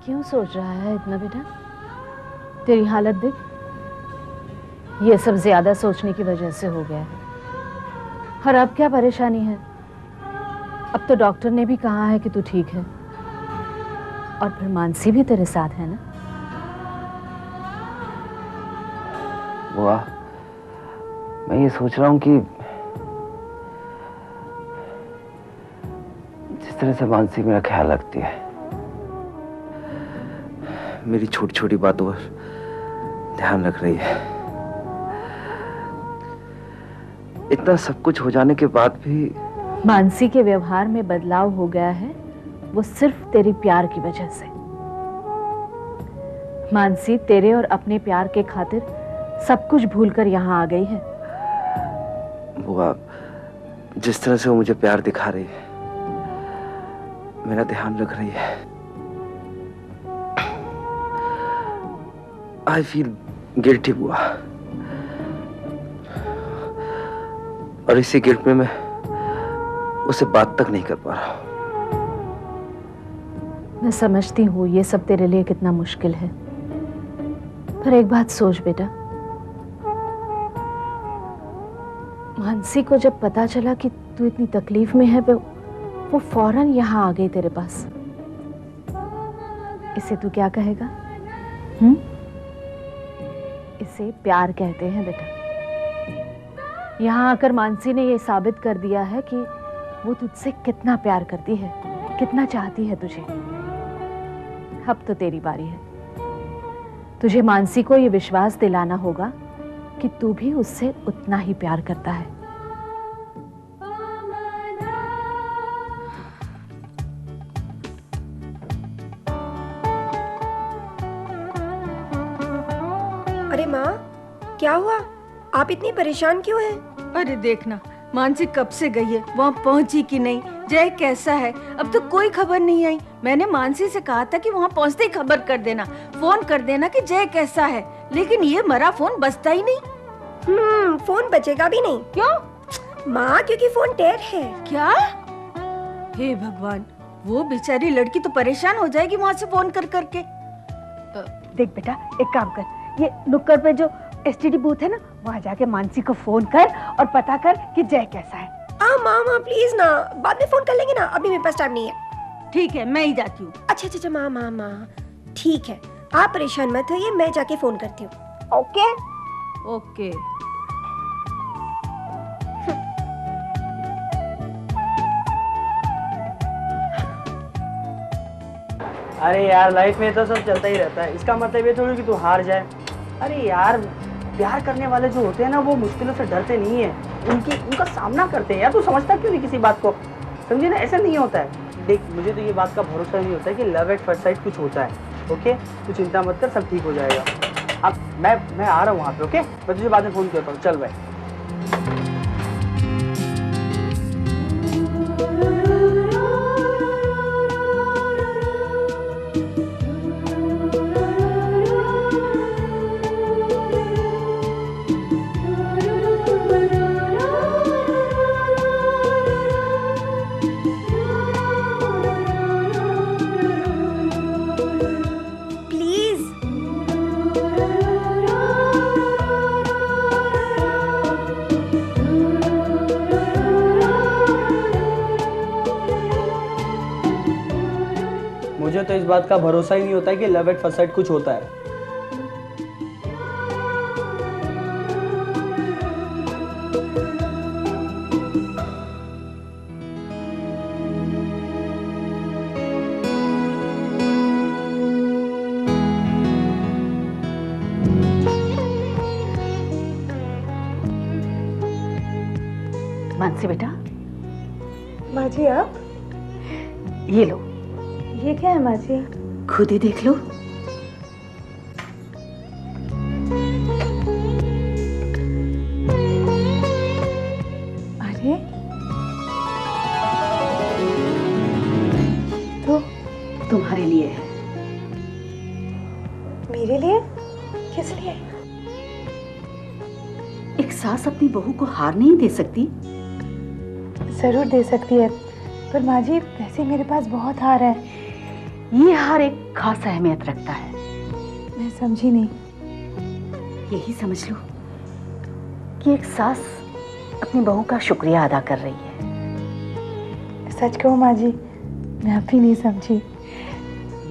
क्यों सोच रहा है इतना बेटा? तेरी हालत देख, ये सब ज्यादा सोचने की वजह से हो गया है। और अब क्या परेशानी है? अब तो डॉक्टर ने भी कहा है कि तू ठीक है, और फिर मानसी भी तेरे साथ है ना? बुआ, मैं ये सोच रहा हूँ कि जिस तरह से मानसी मेरा ख्याल रखती है, मेरी छोटी छोटी बातों पर ध्यान रख रही है, इतना सब कुछ हो जाने के बाद भी मानसी के व्यवहार में बदलाव हो गया है, वो सिर्फ तेरी प्यार की वजह से। मानसी तेरे और अपने प्यार के खातिर सब कुछ भूलकर यहाँ आ गई है। बुआ, जिस तरह से वो मुझे प्यार दिखा रही है, मेरा ध्यान रख रही है, आई फील गिल्टी बुआ। और इसी गिल्ट में मैं उसे बात तक नहीं कर पा रहा हूं। मैं समझती हूँ ये सब तेरे लिए कितना मुश्किल है, पर एक बात सोच बेटा, मानसी को जब पता चला कि तू इतनी तकलीफ में है, वो फौरन यहाँ आ गई तेरे पास। इसे तू क्या कहेगा? इसे प्यार कहते हैं बेटा। यहाँ आकर मानसी ने ये साबित कर दिया है कि वो तुझसे कितना प्यार करती है, कितना चाहती है तुझे। अब तो तेरी बारी है। तुझे मानसी को ये विश्वास दिलाना होगा कि तू भी उससे उतना ही प्यार करता है। अरे माँ, क्या हुआ? आप इतनी परेशान क्यों हैं? अरे देखना, मानसी कब से गई है, वहाँ पहुँची कि नहीं, जय कैसा है, अब तो कोई खबर नहीं आई। मैंने मानसी से कहा था कि वहाँ पहुँचते ही खबर कर देना, फोन कर देना कि जय कैसा है, लेकिन ये मरा फोन बजता ही नहीं। फोन बजेगा भी नहीं। क्यों माँ? क्योंकि फोन टेर है। क्या? हे भगवान, वो बेचारी लड़की तो परेशान हो जाएगी वहाँ से फोन कर करके। देख बेटा, एक काम कर, ये नुक्कड़ पे जो एसटीडी बूथ है ना, वहाँ जाके मानसी को फोन कर और पता कर कि जय कैसा है। माँ प्लीज ना, बाद में फोन कर लेंगे ना, अभी मेरे पास टाइम नहीं है। ठीक है, मैं ही जाती हूँ। अच्छा माँ, ठीक है, आप परेशान मत होइए, मैं जाके फोन करती हूँ। Okay okay. अरे यार, लाइफ में तो सब चलता ही रहता है, इसका मतलब ये थोड़ी कि तू हार जाए। अरे यार, प्यार करने वाले जो होते हैं ना, वो मुश्किलों से डरते नहीं है, उनका सामना करते हैं। यार तू समझता क्यों नहीं किसी बात को? समझे ना, ऐसा नहीं होता है। देख, मुझे तो ये बात का भरोसा नहीं होता है कि लव एट फर्स्ट साइट कुछ होता है। ओके, तू चिंता मत कर, सब ठीक हो जाएगा। अब मैं आ रहा हूँ वहाँ पे। ओके, मैं तुझे बाद में फोन करता हूँ। चल भाई। मुझे तो इस बात का भरोसा ही नहीं होता है कि लव एट फर्स्ट साइट कुछ होता है। मानसी बेटा, माँ जी आप? ये लो। ये क्या है माँ जी? खुद ही देख लो। अरे तो तुम्हारे लिए है। मेरे लिए? किस लिए? एक सास अपनी बहू को हार नहीं दे सकती। जरूर दे सकती है, पर माँ जी वैसे मेरे पास बहुत हार है। ये हार एक खास अहमियत रखता है। मैं समझी नहीं। यही समझ लो कि एक सास अपनी बहू का शुक्रिया अदा कर रही है। सच कहूँ माँ जी, मैं अब भी नहीं समझी।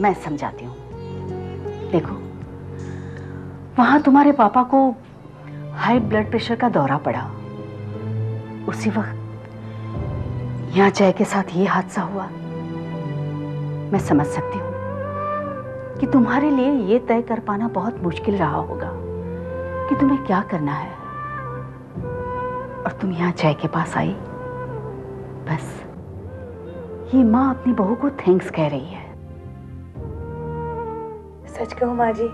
मैं समझाती हूँ। देखो, वहां तुम्हारे पापा को हाई ब्लड प्रेशर का दौरा पड़ा। उसी वक्त यहाँ जय के साथ ये हादसा हुआ। मैं समझ सकती हूँ कि तुम्हारे लिए ये तय कर पाना बहुत मुश्किल रहा होगा कि तुम्हें क्या करना है, और तुम यहाँ जय के पास आई। बस ये माँ अपनी बहू को थैंक्स कह रही है। सच कहूँ माँ जी,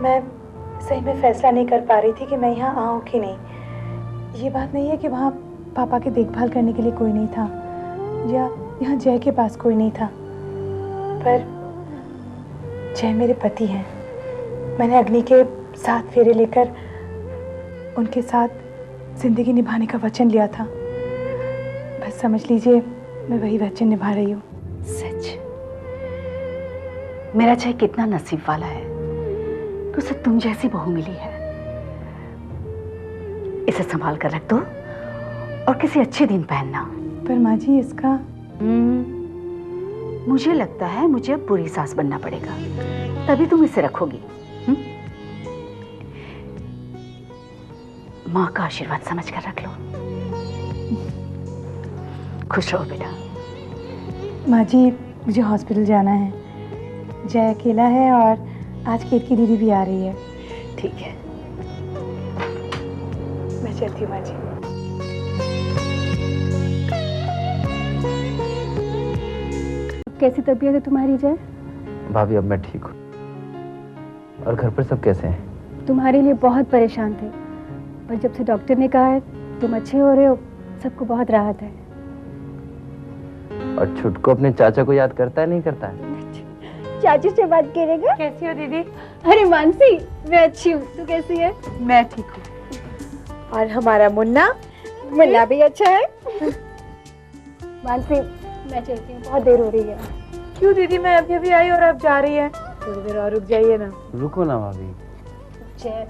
मैं सही में फैसला नहीं कर पा रही थी कि मैं यहाँ आऊँ कि नहीं। ये बात नहीं है कि वहाँ पापा की देखभाल करने के लिए कोई नहीं था, या यहाँ जय के पास कोई नहीं था, पर जय मेरे पति हैं। मैंने अग्नि के 7 फेरे लेकर उनके साथ जिंदगी निभाने का वचन लिया था। बस समझ लीजिए मैं वही वचन निभा रही हूँ। सच, मेरा जय कितना नसीब वाला है कि उसे तुम जैसी बहू मिली है। इसे संभाल कर रख दो और किसी अच्छे दिन पहनना। पर माँ जी इसका मुझे लगता है मुझे अब बुरी सास बनना पड़ेगा, तभी तुम इसे रखोगी। माँ का आशीर्वाद समझ कर रख लो। खुश रहो बेटा। माँ जी मुझे हॉस्पिटल जाना है। जय अकेला है और आज केत की दीदी भी आ रही है। ठीक है, मैं चलती हूँ माँ जी। कैसी तबीयत है तुम्हारी जय? भाभी अब मैं ठीक हूँ। और घर पर सब कैसे हैं? तुम्हारे लिए बहुत परेशान थे, पर जब से डॉक्टर ने कहा है तुम अच्छे हो रहे हो, सबको बहुत राहत है। और छुटको अपने चाचा को याद करता है नहीं करता है? चाचू से बात करेगा? कैसी हो दीदी? अरे मानसी, मैं अच्छी हूँ, तू कैसी है? मैं ठीक हूँ। और हमारा मुन्ना भी अच्छा है। मानसी, मैं चलती हूँ, बहुत देर हो रही है। क्यों दीदी, मैं अभी अभी आई और आप जा रही है। थोड़ी देर और रुक जाइए ना। रुको ना भाभी। जय,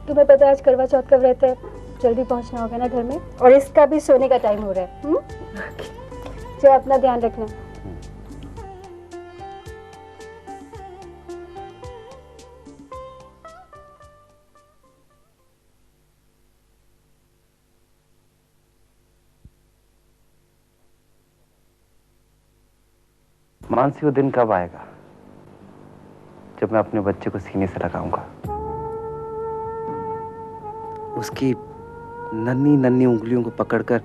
तुम्हें पता है आज करवा चौथ का व्रत है, जल्दी पहुंचना होगा ना घर में, और इसका भी सोने का टाइम हो रहा है। जय, अपना ध्यान रखना। मानसी, वो दिन कब आएगा जब मैं अपने बच्चे को सीने से लगाऊंगा, उसकी नन्ही नन्ही उंगलियों को पकड़कर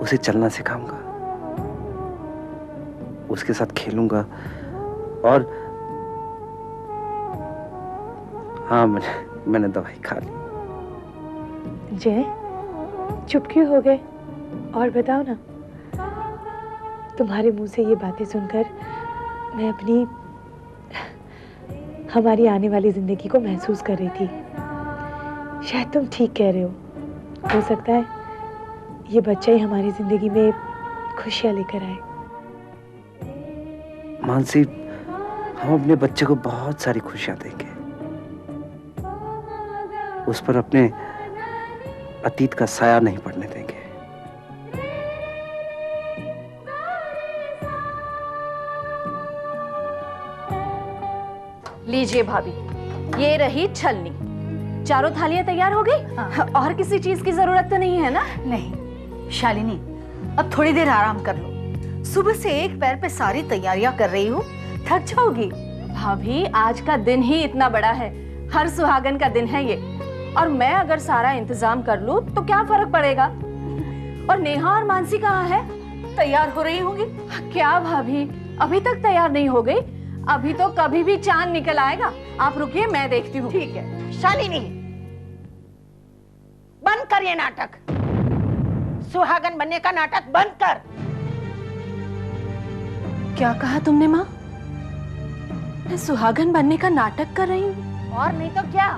उसे चलना सिखाऊंगा, उसके साथ खेलूंगा। और हाँ, मैंने दवाई खा ली। जय, चुप क्यों हो गए? और बताओ ना। तुम्हारे मुंह से ये बातें सुनकर मैं अपनी हमारी आने वाली जिंदगी को महसूस कर रही थी। शायद तुम ठीक कह रहे हो सकता है ये बच्चा ही हमारी जिंदगी में खुशियां लेकर आए। मानसी, हम अपने बच्चे को बहुत सारी खुशियां देंगे, उस पर अपने अतीत का साया नहीं पड़ने देंगे। लीजिए भाभी, ये रही छलनी। चारों थालियां तैयार हो गई? हाँ। और किसी चीज की जरूरत तो नहीं है ना? नहीं शालिनी, अब थोड़ी देर आराम कर लो। सुबह से एक पैर पे सारी तैयारियां कर रही हूँ, थक जाओगी। भाभी, आज का दिन ही इतना बड़ा है, हर सुहागन का दिन है ये, और मैं अगर सारा इंतजाम कर लूं तो क्या फर्क पड़ेगा? और नेहा और मानसी कहाँ है? तैयार हो रही होंगी। क्या भाभी, अभी तक तैयार नहीं हो गई? अभी तो कभी भी चांद निकल आएगा। आप रुकिए, मैं देखती हूँ। ठीक है। शालिनी, बंद कर ये नाटक। सुहागन बनने का नाटक बंद कर। क्या कहा तुमने माँ? मैं सुहागन बनने का नाटक कर रही हूँ? और नहीं तो क्या?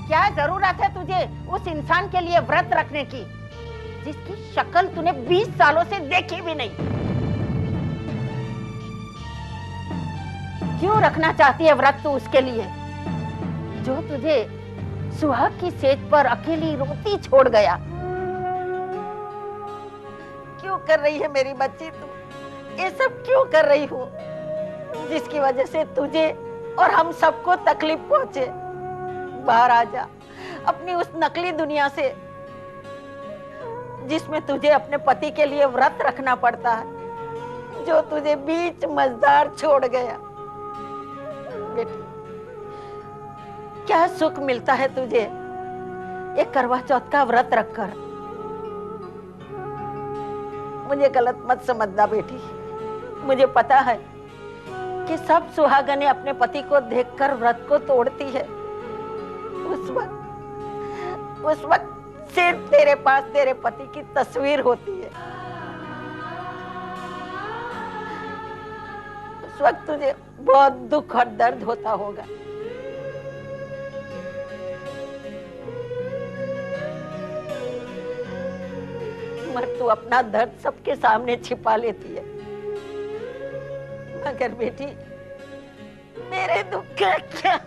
क्या जरूरत है तुझे उस इंसान के लिए व्रत रखने की जिसकी शक्ल तूने 20 सालों से देखी भी नहीं? क्यों रखना चाहती है व्रत तू उसके लिए, जो तुझे सुहाग की सेज पर अकेली रोती छोड़ गया? क्यों कर रही है मेरी बच्ची तू ये सब, क्यों कर रही हो, जिसकी वजह से तुझे और हम सबको तकलीफ पहुंचे? बाहर आ जा अपनी उस नकली दुनिया से, जिसमें तुझे अपने पति के लिए व्रत रखना पड़ता है, जो तुझे बीच मझधार छोड़ गया। बेटी, क्या सुख मिलता है तुझे एक करवा चौथ का व्रत रखकर? मुझे गलत मत समझना बेटी, मुझे पता है कि सब सुहागनें अपने पति को देखकर व्रत को तोड़ती है। उस वक्त सिर्फ तेरे पास तेरे पति की तस्वीर होती है। उस वक्त तुझे बहुत दुख और दर्द होता होगा। मगर तू अपना दर्द सबके सामने छिपा लेती है। मगर बेटी, मेरे दुख का क्या?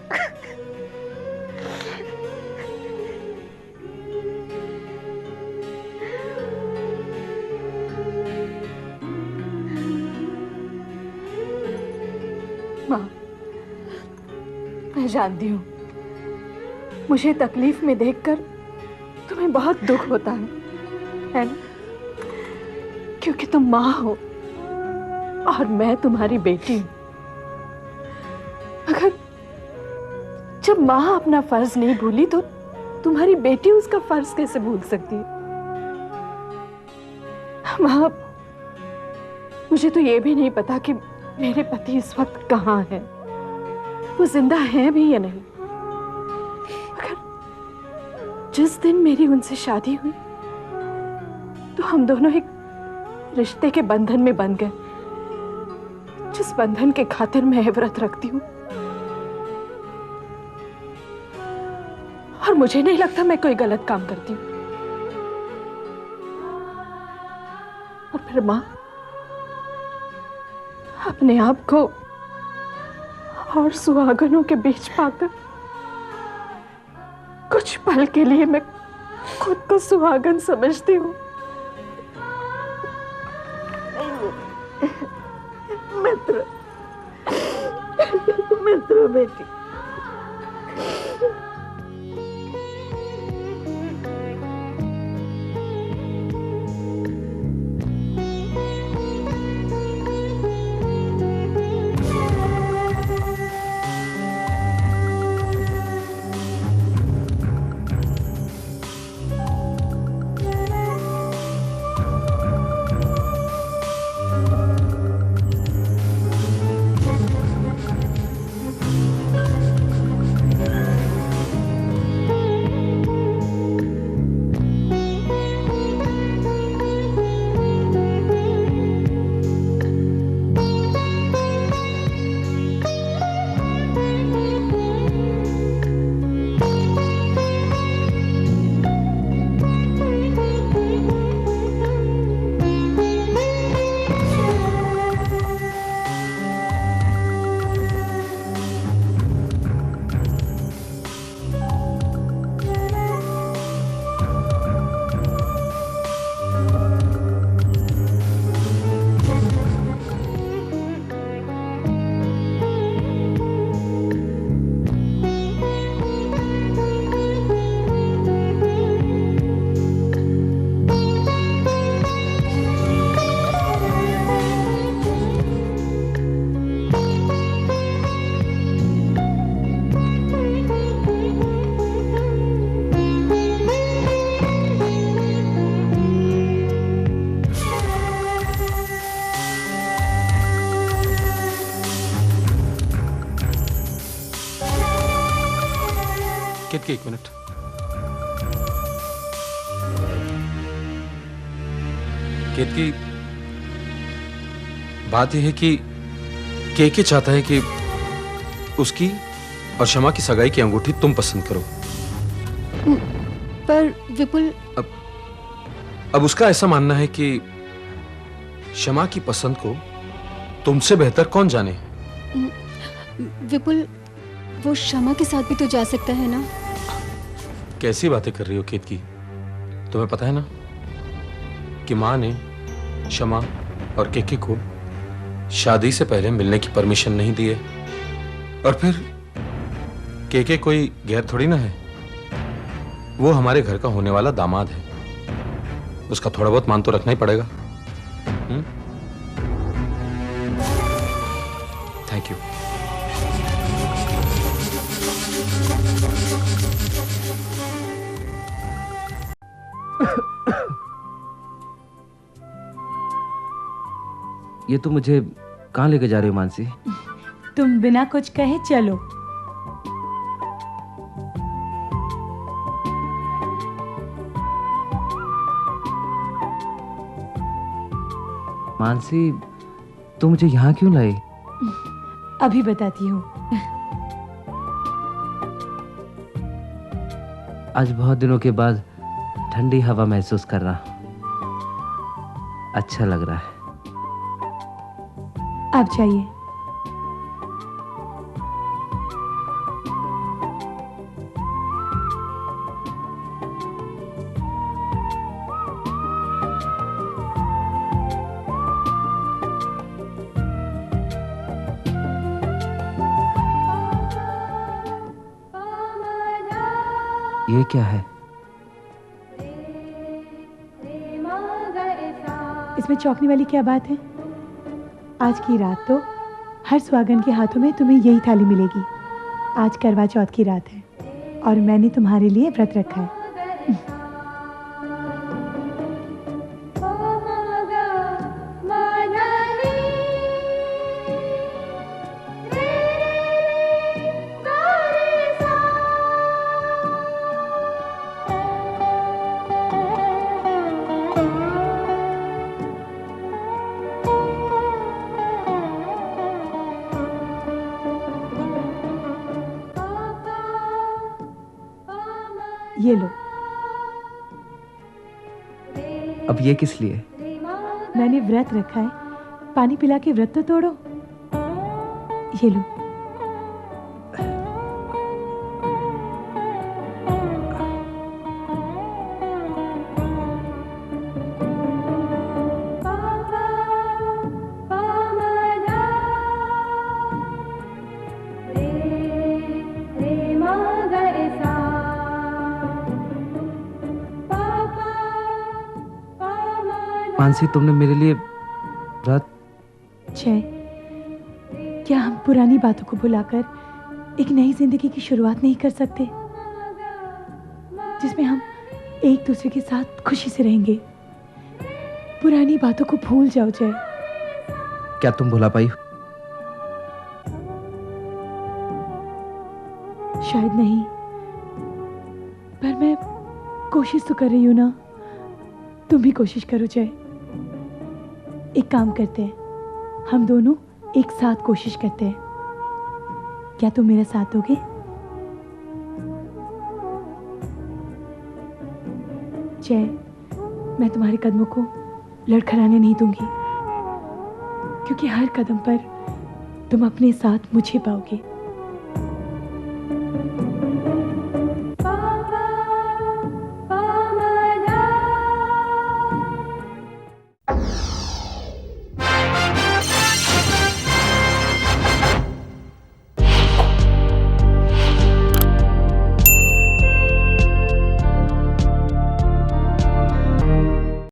माँ, मैं जानती हूँ मुझे तकलीफ में देखकर तुम्हें बहुत दुख होता है ना? क्योंकि तुम माँ हो और मैं तुम्हारी बेटी हूँ। मगर जब माँ अपना फर्ज नहीं भूली तो तुम्हारी बेटी उसका फर्ज कैसे भूल सकती है? माँ, मुझे तो ये भी नहीं पता कि मेरे पति इस वक्त कहाँ है, वो जिंदा है भी या नहीं। मगर जिस दिन मेरी उनसे शादी हुई तो हम दोनों एक रिश्ते के बंधन में बंध गए, जिस बंधन के खातिर मैं व्रत रखती हूँ। और मुझे नहीं लगता मैं कोई गलत काम करती हूँ। और फिर माँ, अपने आप को और सुहागनों के बीच पाकर कुछ पल के लिए मैं खुद को सुहागन समझती हूँ। मित्र बेटी, केतकी, एक मिनट। केतकी, बात यह है कि केके चाहता है कि उसकी और शमा की सगाई की अंगूठी तुम पसंद करो। पर विपुल, अब उसका ऐसा मानना है कि शमा की पसंद को तुमसे बेहतर कौन जाने। विपुल, वो शमा के साथ भी तो जा सकता है ना? कैसी बातें कर रही हो केतकी? तुम्हें पता है ना कि माँ ने शमा और केके को शादी से पहले मिलने की परमिशन नहीं दी है। और फिर केके कोई गैर थोड़ी ना है, वो हमारे घर का होने वाला दामाद है, उसका थोड़ा बहुत मान तो रखना ही पड़ेगा। Thank you. ये तो मुझे कहाँ लेके जा रही हो मानसी? तुम बिना कुछ कहे चलो। मानसी, तू मुझे यहाँ क्यों लाई? अभी बताती हूँ। आज बहुत दिनों के बाद ठंडी हवा महसूस कर रहा, अच्छा लग रहा है। आप जाइए। ये क्या है? इसमें चौंकने वाली क्या बात है? आज की रात तो हर सुहागन के हाथों में तुम्हें यही थाली मिलेगी। आज करवा चौथ की रात है और मैंने तुम्हारे लिए व्रत रखा है। ये लो। अब ये किस लिए? मैंने व्रत रखा है, पानी पिला के व्रत तो तोड़ो। ये लो। मानसी, तुमने मेरे लिए व्रत? जय, क्या हम पुरानी बातों को भुलाकर एक नई जिंदगी की शुरुआत नहीं कर सकते, जिसमें हम एक दूसरे के साथ खुशी से रहेंगे? पुरानी बातों को भूल जाओ जय। क्या तुम भुला पाई? शायद नहीं, पर मैं कोशिश तो कर रही हूं ना। तुम भी कोशिश करो जय। एक काम करते हैं, हम दोनों एक साथ कोशिश करते हैं। क्या तुम मेरा साथ दोगे? जय, मैं तुम्हारे कदमों को लड़खड़ाने नहीं दूंगी, क्योंकि हर कदम पर तुम अपने साथ मुझे पाओगे।